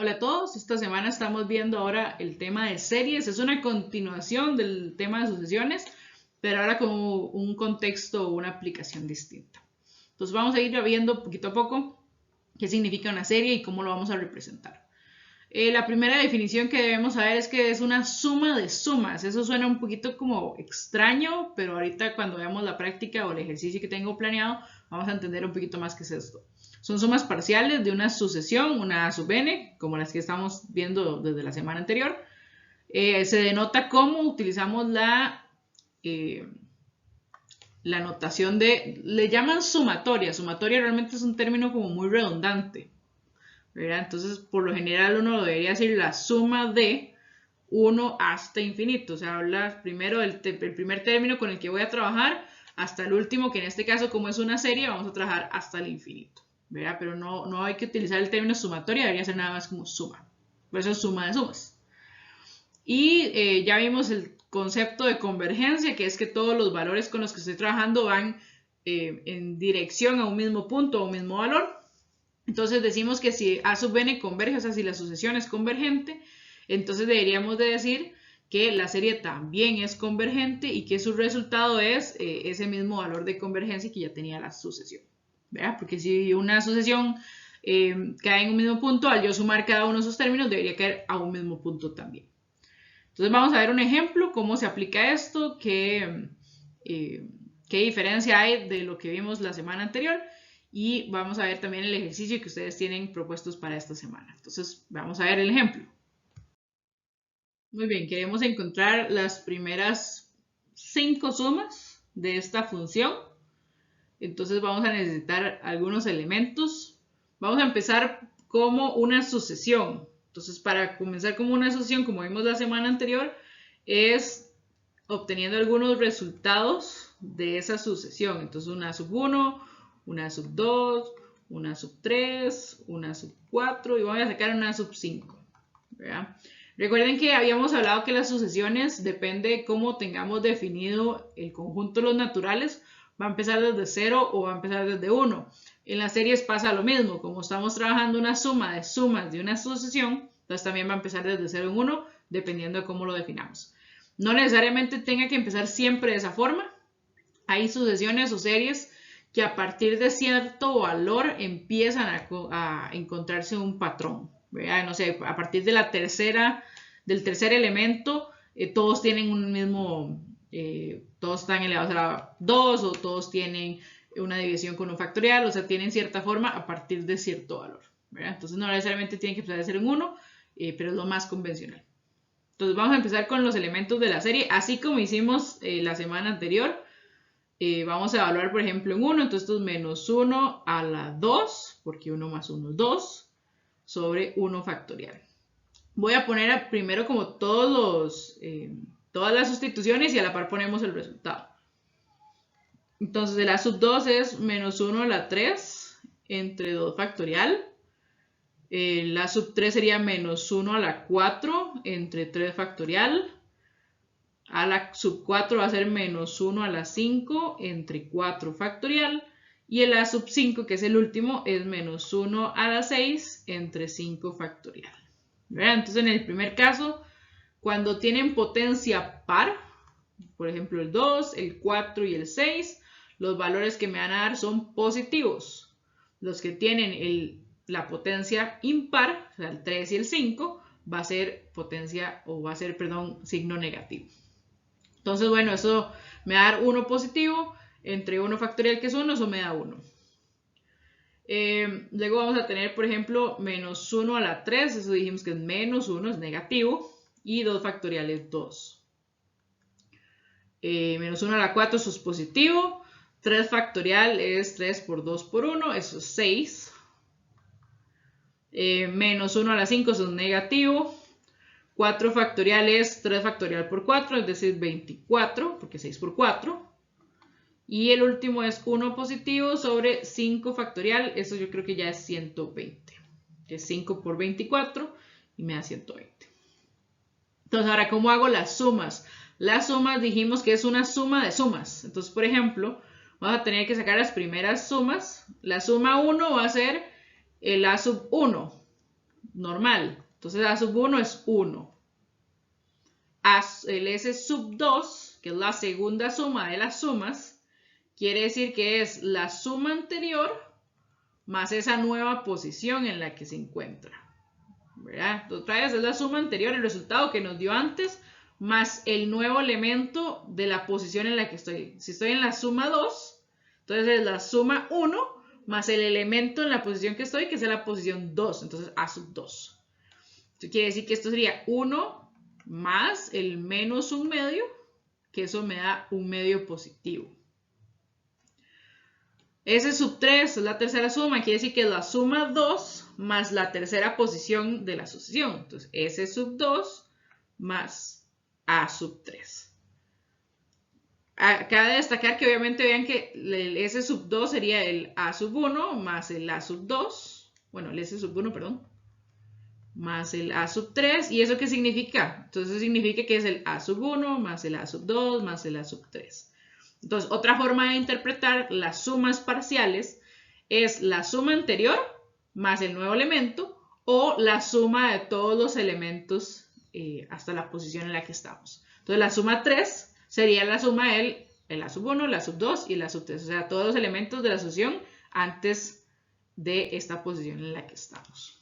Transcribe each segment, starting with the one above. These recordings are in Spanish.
Hola a todos, esta semana estamos viendo ahora el tema de series, es una continuación del tema de sucesiones, pero ahora con un contexto o una aplicación distinta. Entonces vamos a ir viendo poquito a poco qué significa una serie y cómo lo vamos a representar. La primera definición que debemos saber es que es una suma de sumas. Eso suena un poquito como extraño, pero ahorita cuando veamos la práctica o el ejercicio que tengo planeado, vamos a entender un poquito más qué es esto. Son sumas parciales de una sucesión, una A sub n, como las que estamos viendo desde la semana anterior. Se denota cómo utilizamos la notación de, le llaman sumatoria. Sumatoria realmente es un término como muy redundante, ¿verdad? Entonces, por lo general uno debería decir la suma de 1 hasta infinito. O sea, habla primero del primer término con el que voy a trabajar hasta el último, que en este caso, como es una serie, vamos a trabajar hasta el infinito, ¿verdad? Pero no hay que utilizar el término sumatoria, debería ser nada más como suma. Por eso es suma de sumas. Y ya vimos el concepto de convergencia, que es que todos los valores con los que estoy trabajando van en dirección a un mismo punto o un mismo valor. Entonces decimos que si A sub n converge, o sea, si la sucesión es convergente, entonces deberíamos de decir que la serie también es convergente y que su resultado es ese mismo valor de convergencia que ya tenía la sucesión, ¿verdad? Porque si una sucesión cae en un mismo punto, al yo sumar cada uno de esos términos, debería caer a un mismo punto también. Entonces vamos a ver un ejemplo, cómo se aplica esto, qué diferencia hay de lo que vimos la semana anterior y vamos a ver también el ejercicio que ustedes tienen propuestos para esta semana. Entonces vamos a ver el ejemplo. Muy bien, queremos encontrar las primeras 5 sumas de esta función. Entonces vamos a necesitar algunos elementos. Vamos a empezar como una sucesión. Entonces, para comenzar como una sucesión, como vimos la semana anterior, es obteniendo algunos resultados de esa sucesión. Entonces, una sub 1, una sub 2, una sub 3, una sub 4 y vamos a sacar una sub 5. ¿Verdad? Recuerden que habíamos hablado que las sucesiones depende de cómo tengamos definido el conjunto de los naturales, va a empezar desde 0 o va a empezar desde 1. En las series pasa lo mismo, como estamos trabajando una suma de sumas de una sucesión, entonces también va a empezar desde 0 en 1, dependiendo de cómo lo definamos. No necesariamente tenga que empezar siempre de esa forma. Hay sucesiones o series que a partir de cierto valor empiezan a encontrarse un patrón, ¿verdad? No sé, a partir de del tercer elemento, todos tienen un mismo, todos están elevados a la 2 o todos tienen una división con un factorial, o sea, tienen cierta forma a partir de cierto valor, ¿verdad? Entonces no necesariamente tienen que empezar a ser en 1, pero es lo más convencional. Entonces vamos a empezar con los elementos de la serie, así como hicimos la semana anterior. Vamos a evaluar, por ejemplo, en 1, entonces esto es menos 1 a la 2, porque 1 más 1 es 2, sobre 1 factorial. Voy a poner primero como todas las sustituciones y a la par ponemos el resultado. Entonces el A sub 2 es menos 1 a la 3 entre 2 factorial. La sub 3 sería menos 1 a la 4 entre 3 factorial. A la sub 4 va a ser menos 1 a la 5 entre 4 factorial. Y el A sub 5, que es el último, es menos 1 a la 6 entre 5 factorial. ¿Verdad? Entonces, en el primer caso, cuando tienen potencia par, por ejemplo el 2, el 4 y el 6, los valores que me van a dar son positivos. Los que tienen la potencia impar, o sea, el 3 y el 5, va a ser signo negativo. Entonces, bueno, eso me va a dar 1 positivo, entre 1 factorial que es 1, eso me da 1. Luego vamos a tener, por ejemplo, menos 1 a la 3, eso dijimos que es menos 1, es negativo, y 2 factorial es 2. Menos 1 a la 4, eso es positivo, 3 factorial es 3 por 2 por 1, eso es 6. Menos 1 a la 5, eso es negativo. 4 factorial es 3 factorial por 4, es decir, 24, porque 6 por 4. Y el último es 1 positivo sobre 5 factorial, eso yo creo que ya es 120. Que es 5 por 24 y me da 120. Entonces, ahora, ¿cómo hago las sumas? Las sumas dijimos que es una suma de sumas. Entonces, por ejemplo, vamos a tener que sacar las primeras sumas. La suma 1 va a ser el A sub 1. normal. Entonces A sub 1 es 1. El S sub 2, que es la segunda suma de las sumas, quiere decir que es la suma anterior más esa nueva posición en la que se encuentra. ¿Verdad? Otra vez es la suma anterior, el resultado que nos dio antes, más el nuevo elemento de la posición en la que estoy. Si estoy en la suma 2, entonces es la suma 1 más el elemento en la posición que estoy, que es la posición 2. Entonces A sub 2. Esto quiere decir que esto sería 1 más el menos un medio, que eso me da un medio positivo. S sub 3 es la tercera suma, quiere decir que es la suma 2 más la tercera posición de la sucesión. Entonces, S sub 2 más A sub 3. Acaba de destacar que obviamente vean que el S sub 2 sería el A sub 1 más el A sub 2. Bueno, el S sub 1, perdón. Más el A sub 3. ¿Y eso qué significa? Entonces significa que es el A sub 1 más el A sub 2 más el A sub 3. Entonces, otra forma de interpretar las sumas parciales es la suma anterior más el nuevo elemento o la suma de todos los elementos hasta la posición en la que estamos. Entonces, la suma 3 sería la suma del A sub 1, la sub 2 y la sub 3. O sea, todos los elementos de la sucesión antes de esta posición en la que estamos.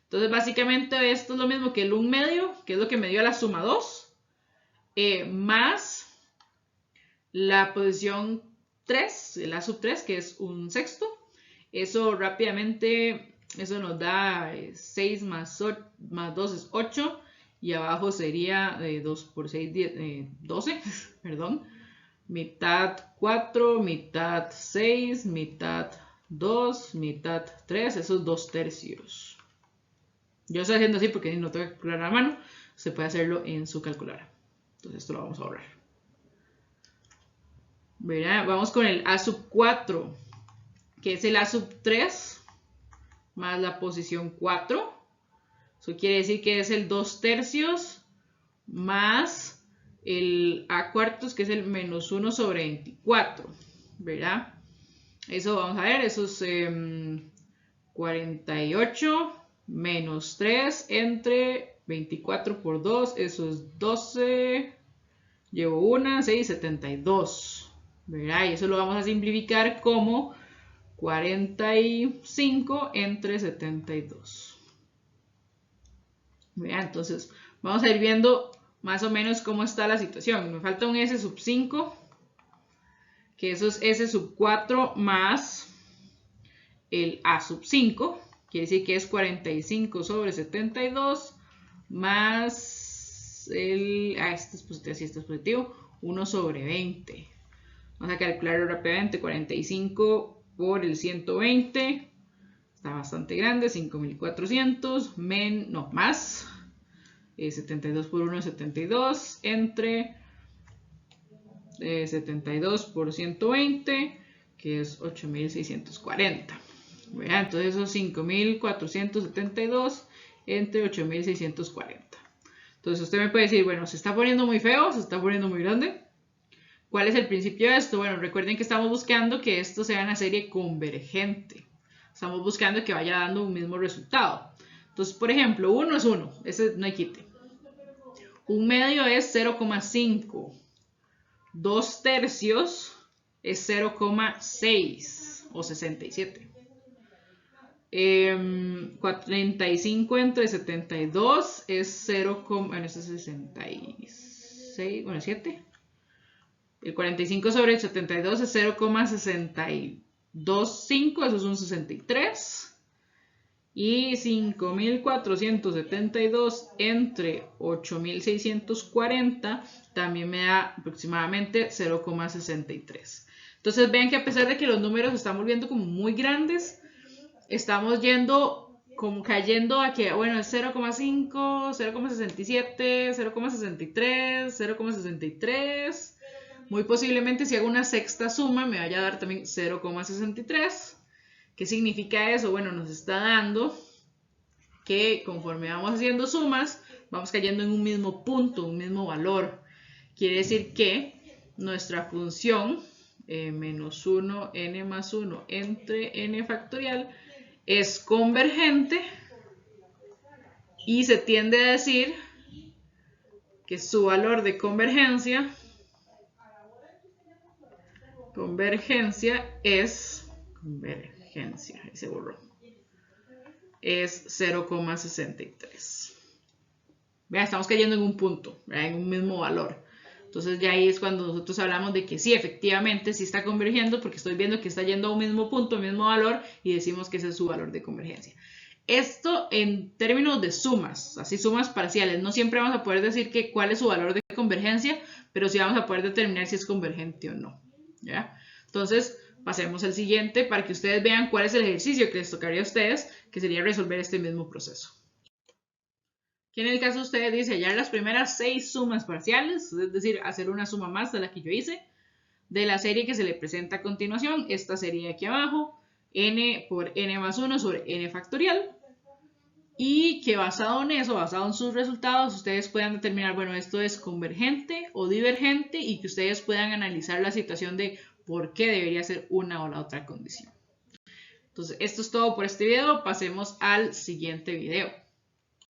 Entonces, básicamente esto es lo mismo que el 1 medio, que es lo que me dio la suma 2, más la posición 3, el A sub 3, que es un sexto. Eso rápidamente, eso nos da 6 más 2 es 8. Y abajo sería 2 por 6, 12, perdón. Mitad 4, mitad 6, mitad 2, mitad 3, eso es 2 tercios. Yo estoy haciendo así porque no tengo que calcular a mano. Se puede hacerlo en su calculadora. Entonces esto lo vamos a ahorrar. ¿Verdad? Vamos con el A sub 4, que es el A sub 3 más la posición 4. Eso quiere decir que es el 2 tercios más el A cuartos, que es el menos 1 sobre 24. ¿Verdad? Eso vamos a ver, eso es 48 menos 3 entre 24 por 2, eso es 12. Llevo 1, 6, 72. ¿Verdad? Y eso lo vamos a simplificar como 45 entre 72. ¿Verdad? Entonces, vamos a ir viendo más o menos cómo está la situación. Me falta un S sub 5, que eso es S sub 4 más el A sub 5. Quiere decir que es 45 sobre 72 más el... este es positivo, sí, este es positivo. 1 sobre 20. Vamos a calcularlo rápidamente. 45 por el 120. Está bastante grande. 5400. Más. 72 por 1 es 72. Entre 72 por 120. Que es 8640. ¿Verdad? Entonces eso es 5472 entre 8640. Entonces usted me puede decir, bueno, se está poniendo muy feo, se está poniendo muy grande. ¿Cuál es el principio de esto? Bueno, recuerden que estamos buscando que esto sea una serie convergente. Estamos buscando que vaya dando un mismo resultado. Entonces, por ejemplo, 1 es 1. Ese no hay quite. Un medio es 0,5. 2 tercios es 0,6 o 67. 45 entre 72 es 0, bueno, este es 66, bueno, 7. El 45 sobre el 72 es 0,625, eso es un 63. Y 5472 entre 8640 también me da aproximadamente 0,63. Entonces vean que a pesar de que los números se están volviendo como muy grandes, estamos yendo como cayendo a que, bueno, es 0,5, 0,67, 0,63, 0,63. Muy posiblemente si hago una sexta suma me vaya a dar también 0,63. ¿Qué significa eso? Bueno, nos está dando que conforme vamos haciendo sumas, vamos cayendo en un mismo punto, un mismo valor. Quiere decir que nuestra función menos 1, n más 1 entre n factorial es convergente y se tiende a decir que su valor de convergencia es, ahí se borró, es 0,63. Vean, estamos cayendo en un punto, ¿verdad? En un mismo valor. Entonces ya ahí es cuando nosotros hablamos de que sí, efectivamente, sí está convergiendo porque estoy viendo que está yendo a un mismo punto, un mismo valor y decimos que ese es su valor de convergencia. Esto en términos de sumas, así sumas parciales, no siempre vamos a poder decir que cuál es su valor de convergencia, pero sí vamos a poder determinar si es convergente o no, ¿ya? Entonces, pasemos al siguiente para que ustedes vean cuál es el ejercicio que les tocaría a ustedes, que sería resolver este mismo proceso. Aquí en el caso de ustedes dice hallar las primeras 6 sumas parciales, es decir, hacer una suma más de la que yo hice, de la serie que se le presenta a continuación, esta serie de aquí abajo, n por n más 1 sobre n factorial, y que basado en eso, basado en sus resultados, ustedes puedan determinar, bueno, esto es convergente o divergente y que ustedes puedan analizar la situación de por qué debería ser una o la otra condición. Entonces, esto es todo por este video. Pasemos al siguiente video.